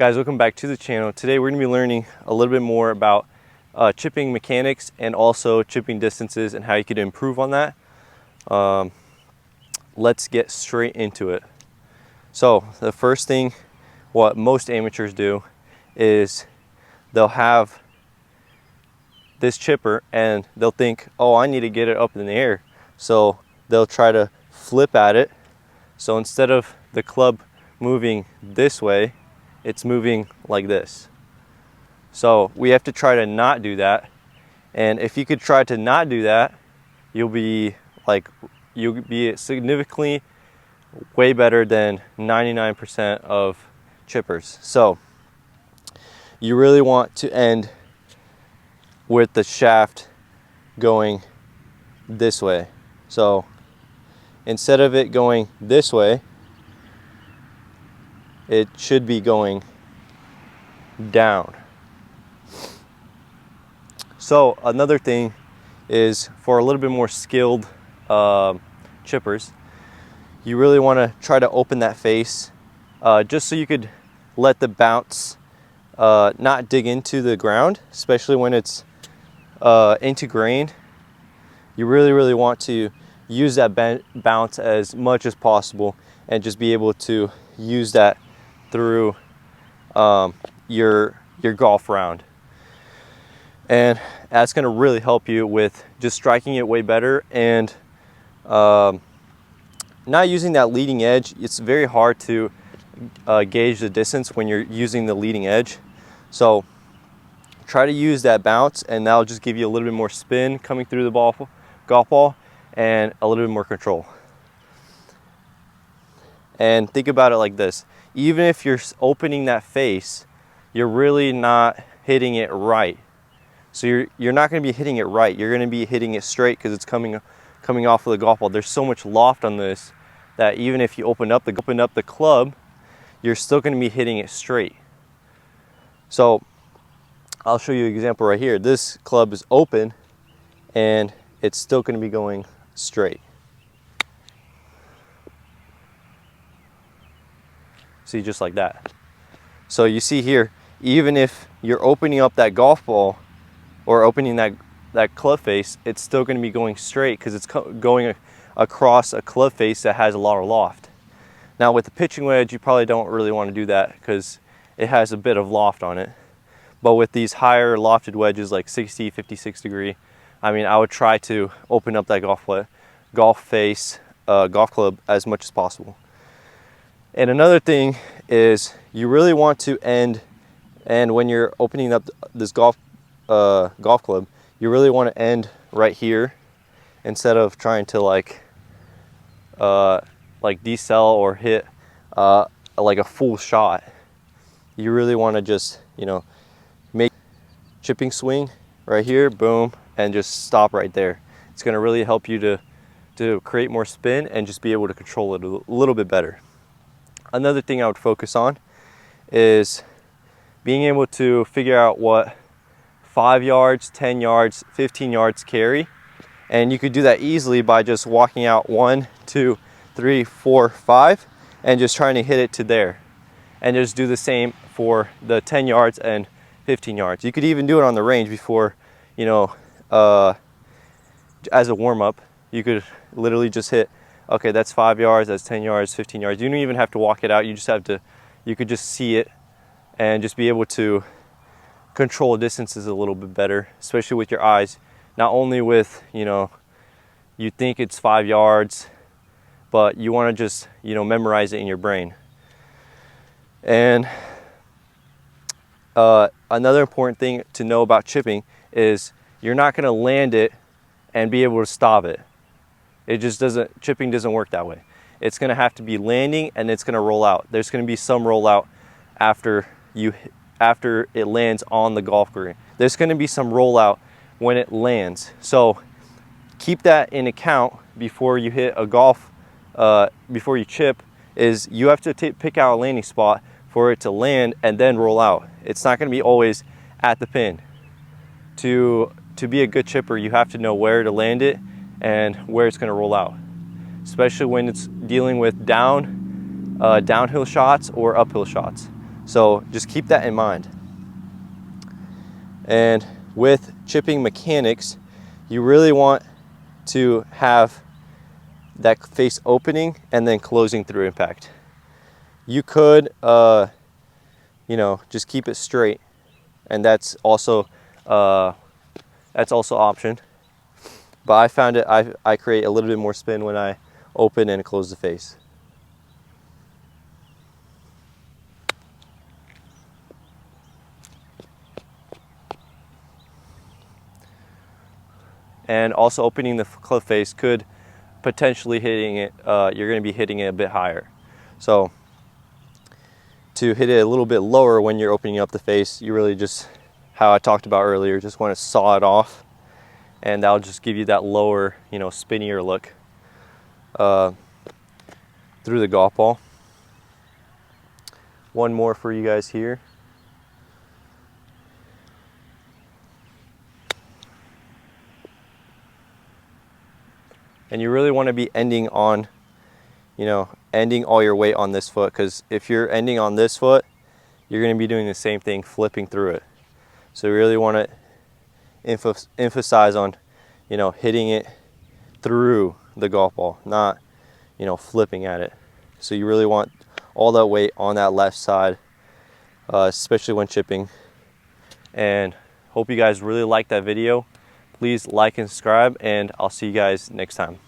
Guys, welcome back to the channel. Today we're going to be learning a little bit more about chipping mechanics and also chipping distances and how you could improve on that. Let's get straight into it. So the first thing, what most amateurs do is they'll have this chipper and they'll think, oh, I need to get it up in the air. So they'll try to flip at it. So instead of the club moving this way, it's moving like this. So we have to try to not do that. And if you could try to not do that, you'll be significantly way better than 99% of chippers. So you really want to end with the shaft going this way. So instead of it going this way, it should be going down. So another thing is, for a little bit more skilled chippers, you really want to try to open that face just so you could let the bounce not dig into the ground, especially when it's into grain. You really want to use that bounce as much as possible and just be able to use that through your golf round. And that's going to really help you with just striking it way better and not using that leading edge. It's very hard to gauge the distance when you're using the leading edge. So try to use that bounce, and that'll just give you a little bit more spin coming through the golf ball and a little bit more control. And think about it like this. Even if you're opening that face, you're really not hitting it right. So you're not going to be hitting it right. You're going to be hitting it straight because it's coming off of the golf ball. There's so much loft on this that even if you open up the club, you're still going to be hitting it straight. So I'll show you an example right here. This club is open and it's still going to be going straight. See, just like that. So you see here, even if you're opening up that golf ball or opening that club face, it's still going to be going straight because it's going across a club face that has a lot of loft. Now with the pitching wedge, you probably don't really want to do that because it has a bit of loft on it. But with these higher lofted wedges like 60, 56 degree, I mean, I would try to open up that golf face, golf club as much as possible. And another thing is you really want to end, and when you're opening up this golf club, you really want to end right here instead of trying to like decel or hit like a full shot. You really want to just, make chipping swing right here, boom, and just stop right there. It's going to really help you to create more spin and just be able to control it a little bit better. Another thing I would focus on is being able to figure out what 5 yards, 10 yards, 15 yards carry. And you could do that easily by just walking out 1, 2, 3, 4, 5, and just trying to hit it to there. And just do the same for the 10 yards and 15 yards. You could even do it on the range before, as a warm-up. You could literally just hit, okay, that's 5 yards, that's 10 yards, 15 yards. You don't even have to walk it out. You could just see it and just be able to control distances a little bit better, especially with your eyes. Not only with, you think it's 5 yards, but you want to just, memorize it in your brain. And another important thing to know about chipping is you're not going to land it and be able to stop it. Chipping doesn't work that way. It's going to have to be landing and it's going to roll out. There's going to be some rollout after it lands on the golf green. There's going to be some rollout when it lands. So keep that in account before you hit a before you chip, is you have to pick out a landing spot for it to land and then roll out. It's not going to be always at the pin. To be a good chipper, you have to know where to land it and where it's going to roll out, especially when it's dealing with downhill shots or uphill shots. So just keep that in mind. And with chipping mechanics, you really want to have that face opening and then closing through impact. You could, you know, just keep it straight, and that's also option. But I found it, I create a little bit more spin when I open and close the face. And also opening the face could potentially hitting it, you're going to be hitting it a bit higher. So to hit it a little bit lower when you're opening up the face, you really just, how I talked about earlier, just want to saw it off, and that'll just give you that lower, you know, spinnier look through the golf ball. One more for you guys here. And you really want to be ending on, you know, ending all your weight on this foot, because if you're ending on this foot, you're going to be doing the same thing, flipping through it. So you really want to emphasize on, you know, hitting it through the golf ball, not, you know, flipping at it. So you really want all that weight on that left side, especially when chipping. And hope you guys really liked that video. Please like and subscribe, and I'll see you guys next time.